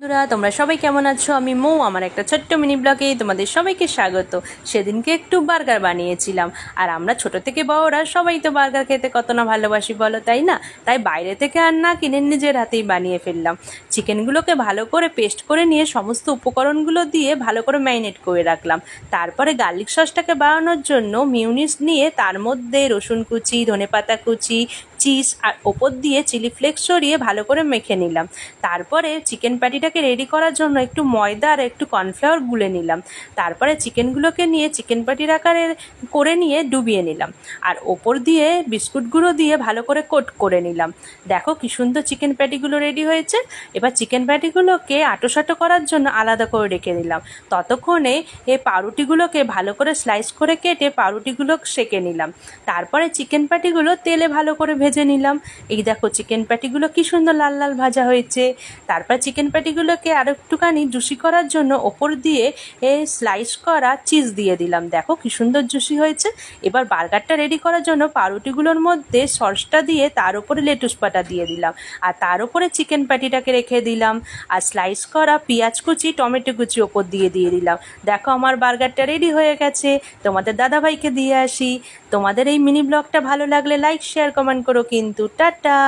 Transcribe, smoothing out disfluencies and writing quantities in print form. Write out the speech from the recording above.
বন্ধুরা, তোমরা সবাই কেমন আছো? আমি মৌ, আমার একটা ছোট্ট মিনি ব্লগে তোমাদের সবাইকে স্বাগত। সেদিনকে একটু বার্গার বানিয়েছিলাম, আর আমরা ছোট থেকে বড়রা সবাই তো বার্গার খেতে কত না ভালোবাসি বলো, তাই না? তাই বাইরে থেকে আর না কিনে নিজের হাতেই বানিয়ে ফেললাম। চিকেনগুলোকে ভালো করে পেস্ট করে নিয়ে সমস্ত উপকরণগুলো দিয়ে ভালো করে ম্যারিনেট করে রাখলাম। তারপরে গার্লিক সসটাকে বানানোর জন্য মিউনিস নিয়ে তার মধ্যে রসুন কুচি, ধনেপাতা কুচি, চিজ আর ওপর দিয়ে চিলি ফ্লেক্স সরিয়ে ভালো করে মেখে নিলাম। তারপরে চিকেন প্যাটিটাকে রেডি করার জন্য একটু ময়দা আর একটু কর্নফ্লাওয়ার গুলে নিলাম। তারপরে চিকেনগুলোকে নিয়ে চিকেন প্যাটির আকারে করে নিয়ে ডুবিয়ে নিলাম, আর ওপর দিয়ে বিস্কুট গুঁড়ো দিয়ে ভালো করে কোট করে নিলাম। দেখো কি সুন্দর চিকেন প্যাটিগুলো রেডি হয়েছে। এবার চিকেন প্যাটিগুলোকে আটোসাটো করার জন্য আলাদা করে রেখে দিলাম। ততক্ষণে এই পাউরুটিগুলোকে ভালো করে স্লাইস করে কেটে পাউরুটিগুলো সেঁকে নিলাম। তারপরে চিকেন প্যাটিগুলো তেলে ভালো করে ভেজে নিলাম। এই দেখো চিকেন প্যাটিগুলো কি সুন্দর লাল লাল ভাজা হয়েছে। তারপর চিকেন প্যাটিগুলোকে আর একটুখানি জুসি করার জন্য ওপর দিয়ে স্লাইস করা চিজ দিয়ে দিলাম। দেখো কি সুন্দর জুসি হয়েছে। এবার বার্গারটা রেডি করার জন্য পাউরুটিগুলোর মধ্যে সসটা দিয়ে তার উপরে লেটুস পাতা দিয়ে দিলাম, আর তার উপরে চিকেন প্যাটিটাকে রেখে দিলাম, আর স্লাইস করা পেঁয়াজ কুচি, টমেটো কুচি ওপর দিয়ে দিলাম। দেখো আমার বার্গারটা রেডি হয়ে গেছে। তোমাদের দাদাভাইকে দিয়ে আসি। তোমাদের এই মিনি ব্লগটা ভালো লাগলে লাইক, শেয়ার, কমেন্ট করো কিন্তু। টাটা।